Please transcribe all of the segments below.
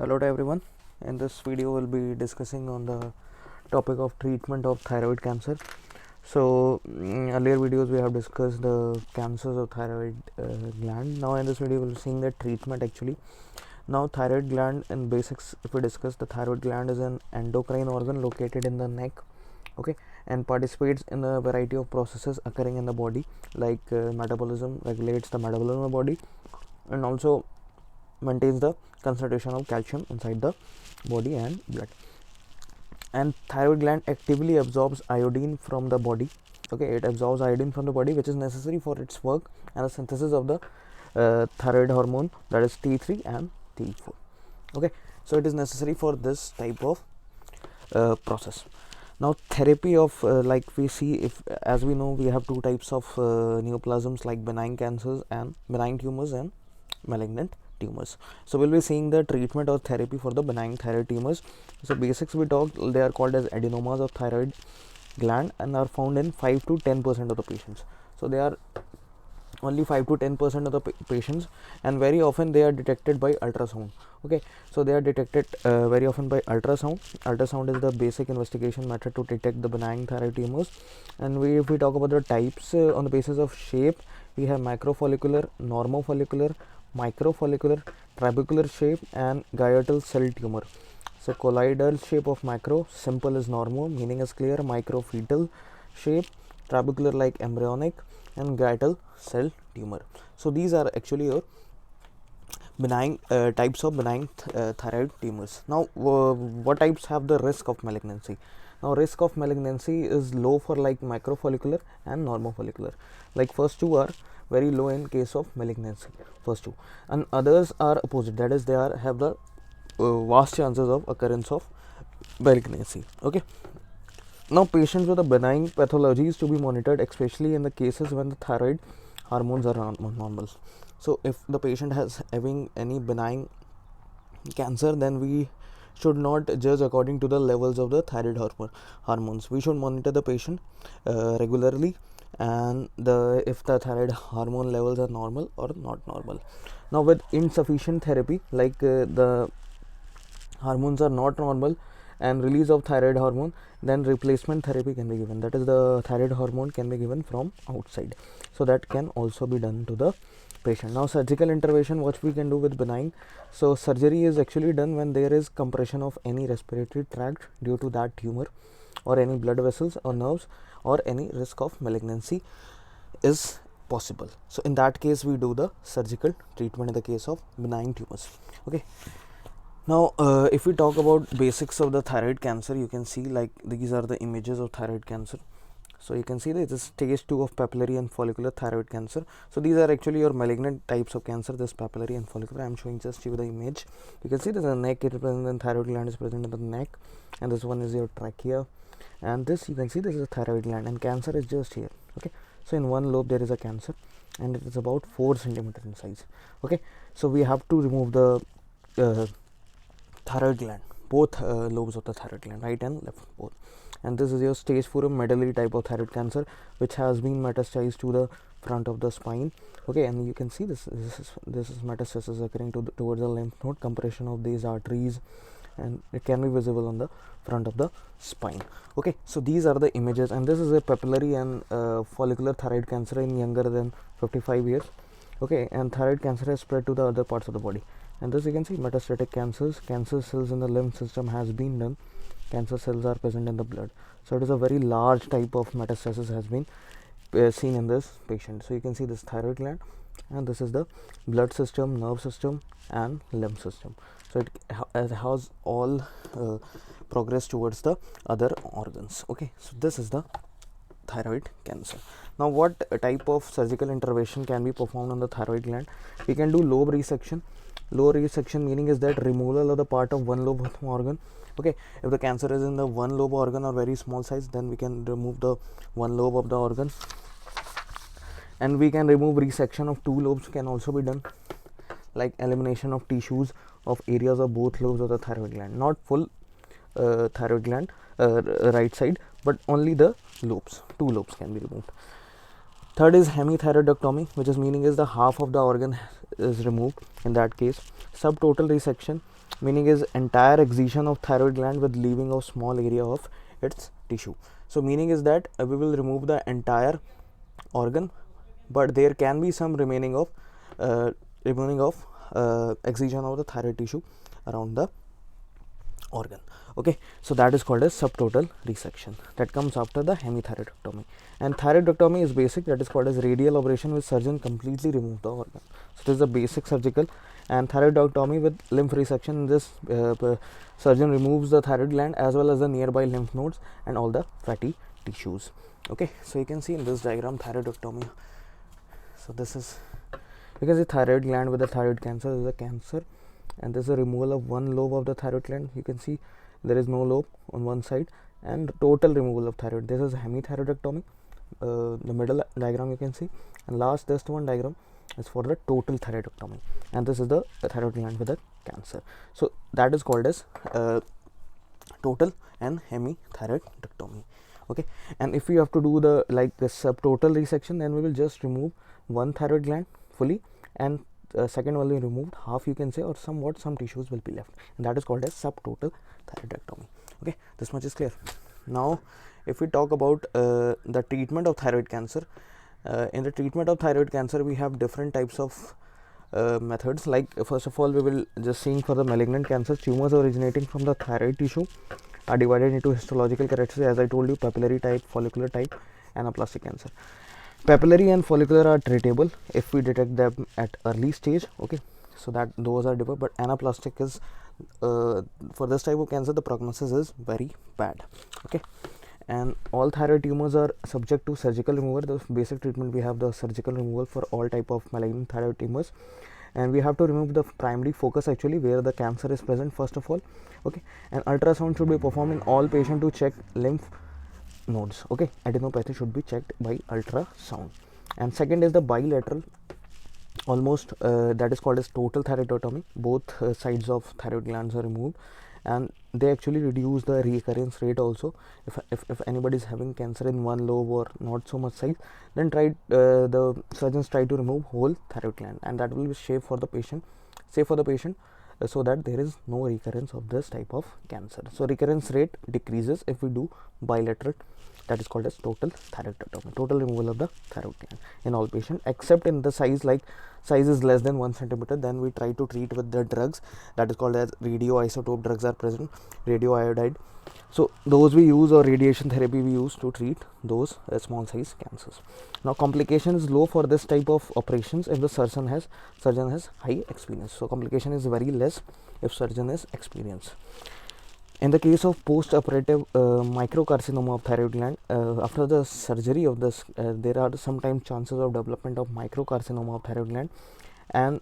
Hello to everyone. In this video we'll be discussing on the topic of treatment of thyroid cancer. So earlier videos we have discussed the cancers of thyroid gland. Now in this video we'll be seeing the treatment actually. Now thyroid gland in basics, if we discuss, the thyroid gland is an endocrine organ located in the neck, okay, and participates in a variety of processes occurring in the body, like metabolism, regulates the metabolism of the body, and also maintains the concentration of calcium inside the body and blood. And thyroid gland actively absorbs iodine from the body, okay, it absorbs iodine from the body, which is necessary for its work and the synthesis of the thyroid hormone, that is T3 and T4, okay. So it is necessary for this type of process. Now therapy of like we see, if as we know, we have two types of neoplasms, like benign cancers and benign tumors and malignant tumors. So we'll be seeing the treatment or therapy for the benign thyroid tumors. So basics we talked, they are called as adenomas of thyroid gland and are found in 5 to 10% of the patients. So they are only 5 to 10% of the patients, and very often they are detected by ultrasound, okay. So they are detected very often by ultrasound. Ultrasound is the basic investigation method to detect the benign thyroid tumors. And if we talk about the types on the basis of shape, we have macrofollicular, normofollicular, microfollicular, trabecular shape, and glial cell tumor. So colloidal shape of macro, simple is normo, meaning is clear, microfetal shape, trabecular like embryonic, and glial cell tumor. So these are actually your benign types of benign thyroid tumors. Now what types have the risk of malignancy? Now risk of malignancy is low for like microfollicular and normofollicular. Like first two are very low in case of malignancy, first two, and others are opposite, that is they are have the vast chances of occurrence of malignancy, okay. Now patients with a benign pathology is to be monitored, especially in the cases when the thyroid hormones are normal. So if the patient has having any benign cancer, then we should not judge according to the levels of the thyroid hormones. We should monitor the patient regularly, and if the thyroid hormone levels are normal or not normal. Now with insufficient therapy, like the hormones are not normal and release of thyroid hormone, then replacement therapy can be given, that is the thyroid hormone can be given from outside. So that can also be done to the patient. Now surgical intervention, what we can do with benign. So surgery is actually done when there is compression of any respiratory tract due to that tumor, or any blood vessels or nerves, or any risk of malignancy is possible. So in that case we do the surgical treatment in the case of benign tumors, okay. Now if we talk about basics of the thyroid cancer, you can see like these are the images of thyroid cancer. So you can see that this is stage 2 of papillary and follicular thyroid cancer. So these are actually your malignant types of cancer, this papillary and follicular. I am showing just you the image. You can see that the neck is present and thyroid gland is present in the neck, and this one is your trachea, and this you can see this is a thyroid gland, and cancer is just here, okay. So in one lobe there is a cancer, and it is about 4 centimeters in size, okay. So we have to remove the thyroid gland, both lobes of the thyroid gland, right and left, both. And this is your stage 4 medullary type of thyroid cancer, which has been metastasized to the front of the spine, okay. And you can see this is metastasis occurring towards the lymph node, compression of these arteries, and it can be visible on the front of the spine, okay. So these are the images, and this is a papillary and follicular thyroid cancer in younger than 55 years, okay. And thyroid cancer has spread to the other parts of the body. And this you can see metastatic cancers, cancer cells in the lymph system has been done, cancer cells are present in the blood. So it is a very large type of metastasis has been seen in this patient. So you can see this thyroid gland, and this is the blood system, nerve system, and lymph system. So it has all progress towards the other organs, okay. So this is the thyroid cancer. Now what type of surgical intervention can be performed on the thyroid gland? We can do lobe resection. Lobe resection meaning is that removal of the part of one lobe of the organ, okay. If the cancer is in the one lobe organ or very small size, then we can remove the one lobe of the organ, and we can remove resection of two lobes can also be done, like elimination of tissues of areas of both lobes of the thyroid gland, not full thyroid gland right side, but only the lobes, two lobes can be removed. Third is hemithyroidectomy, which is meaning is the half of the organ is removed. In that case, subtotal resection, meaning is entire excision of thyroid gland with leaving of small area of its tissue. So meaning is that we will remove the entire organ, but there can be some remaining of excision of the thyroid tissue around the organ. Okay, so that is called as subtotal resection. That comes after the hemithyroidectomy. And thyroidectomy is basic, that is called as radial operation, which surgeon completely remove the organ. So this is a basic surgical. And thyroidectomy with lymph resection, this surgeon removes the thyroid gland as well as the nearby lymph nodes and all the fatty tissues. Okay, so you can see in this diagram thyroidectomy. So this is, you can see thyroid gland with the thyroid cancer is a cancer, and this is a removal of one lobe of the thyroid gland. You can see there is no lobe on one side, and total removal of thyroid. This is hemithyroidectomy. The middle diagram you can see, and last this one diagram is for the total thyroidectomy, and this is the thyroid gland with the cancer. So that is called as total and hemithyroidectomy. Okay, and if we have to do the subtotal resection, then we will just remove one thyroid gland fully, and second will be removed half, you can say, or some tissues will be left, and that is called as subtotal thyroidectomy. Okay, this much is clear. Now if we talk about the treatment of thyroid cancer, in the treatment of thyroid cancer we have different types of methods. Like first of all, we will just seeing for the malignant cancer, tumors originating from the thyroid tissue are divided into histological characteristics, as I told you: papillary type, follicular type, anaplastic cancer. Papillary and follicular are treatable if we detect them at early stage. Okay, so that those are different, but anaplastic is for this type of cancer the prognosis is very bad. Okay, and all thyroid tumors are subject to surgical removal. The basic treatment, we have the surgical removal for all type of malignant thyroid tumors, and we have to remove the primary focus actually where the cancer is present first of all. Okay, and ultrasound should be performed in all patients to check lymph nodes. Okay, adenopathy should be checked by ultrasound. And second is the bilateral, almost that is called as total thyroidectomy. Both sides of thyroid glands are removed, and they actually reduce the recurrence rate also. If anybody is having cancer in one lobe or not so much size, then the surgeons try to remove whole thyroid gland, and that will be safe for the patient, so that there is no recurrence of this type of cancer. So recurrence rate decreases if we do bilateral, that is called as total thyroidectomy, total removal of the thyroid gland in all patients, except in the size is less than 1 centimeter. Then we try to treat with the drugs, that is called as radioisotope drugs are present, radioiodide. So those we use, or radiation therapy we use to treat those small size cancers. Now complication is low for this type of operations if the surgeon has high experience. So complication is very less if surgeon is experienced. In the case of post-operative microcarcinoma of thyroid gland, after the surgery of this, there are sometimes chances of development of microcarcinoma of thyroid gland, and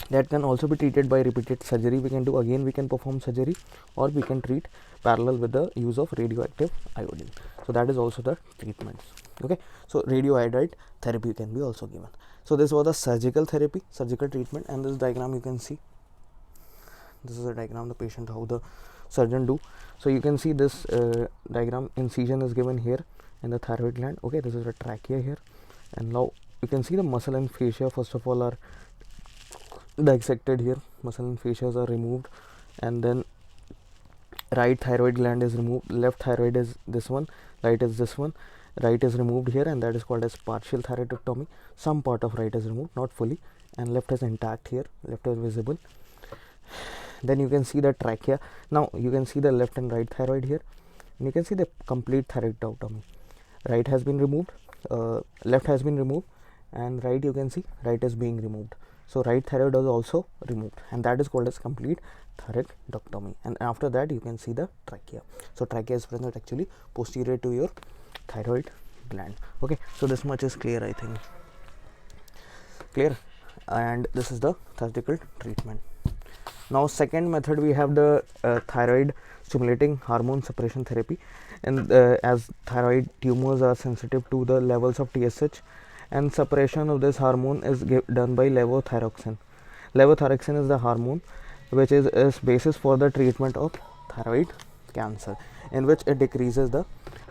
that can also be treated by repeated surgery. We can perform surgery, or we can treat parallel with the use of radioactive iodine. So that is also the treatment. Okay, so radioiodide therapy can be also given. So this was the surgical treatment, and this diagram you can see. This is a diagram the patient how the surgeon do. So you can see this diagram, incision is given here in the thyroid gland. Okay, this is a trachea here, and now you can see the muscle and fascia first of all are dissected here. Muscle and fascias are removed, and then right thyroid gland is removed. Left thyroid is this one, right is this one. Right is removed here, and that is called as partial thyroidectomy. Some part of right is removed, not fully, and left is intact here. Left is visible. Then you can see the trachea. Now you can see the left and right thyroid here, and you can see the complete thyroidectomy. Right has been removed, left has been removed, and right you can see right is being removed. So right thyroid is also removed, and that is called as complete thyroidectomy. And after that you can see the trachea. So trachea is present actually posterior to your thyroid gland. Okay, so this much is clear, I think. Clear? And this is the surgical treatment. Now second method, we have the thyroid-stimulating hormone suppression therapy, and as thyroid tumors are sensitive to the levels of TSH, and suppression of this hormone is done by levothyroxine. Levothyroxine is the hormone which is basis for the treatment of thyroid cancer, in which it decreases the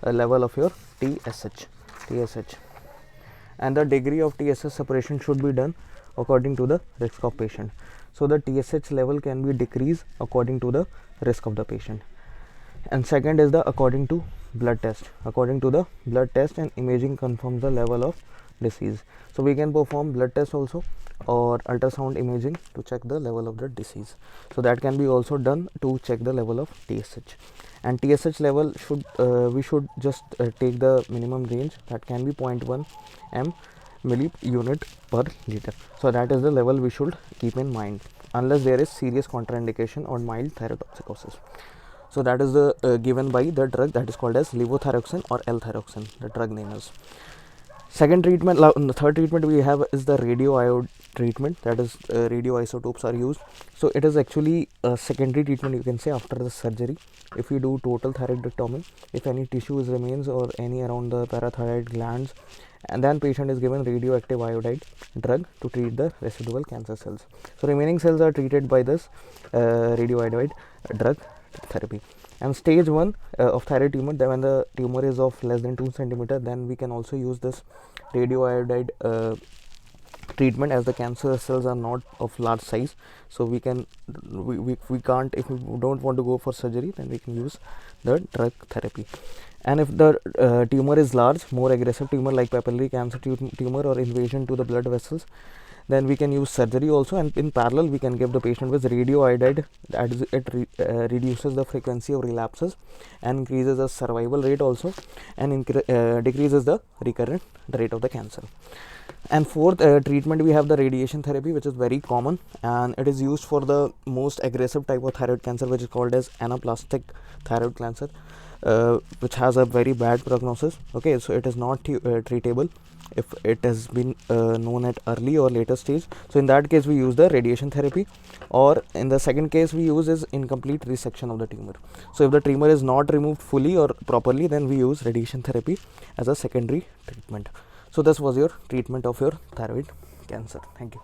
level of your TSH, and the degree of TSH suppression should be done according to the risk of patient. so the TSH level can be decreased according to the risk of the patient. And second is the according to blood test. According to the blood test and imaging confirms the level of disease. So we can perform blood test also or ultrasound imaging to check the level of the disease. So that can be also done to check the level of TSH. And TSH level should we should just take the minimum range, that can be 0.1 m milli unit per liter. So that is the level we should keep in mind unless there is serious contraindication or mild thyrotoxicosis. So that is the given by the drug that is called as levothyroxine or L-thyroxine, the drug name is. Second treatment, the third treatment we have is the radioiode treatment, that is radioisotopes are used. So it is actually a secondary treatment, you can say, after the surgery. If we do total thyroidectomy, if any tissues remains or any around the parathyroid glands, and then patient is given radioactive iodide drug to treat the residual cancer cells. So remaining cells are treated by this radioiodide drug therapy. And stage 1 of thyroid tumor, then when the tumor is of less than 2 centimeter, then we can also use this radioiodide treatment, as the cancer cells are not of large size. So we can't, if we don't want to go for surgery, then we can use the drug therapy. And if the tumor is large, more aggressive tumor like papillary cancer tumor or invasion to the blood vessels, then we can use surgery also. And in parallel we can give the patient with radioiodide, that is it reduces the frequency of relapses and increases the survival rate also, and decreases the recurrent rate of the cancer. And fourth treatment, we have the radiation therapy, which is very common, and it is used for the most aggressive type of thyroid cancer, which is called as anaplastic thyroid cancer, which has a very bad prognosis. Okay, so it is not treatable if it has been known at early or later stage. So in that case we use the radiation therapy, or in the second case we use is incomplete resection of the tumor. So if the tumor is not removed fully or properly, then we use radiation therapy as a secondary treatment. So this was your treatment of your thyroid cancer. Thank you.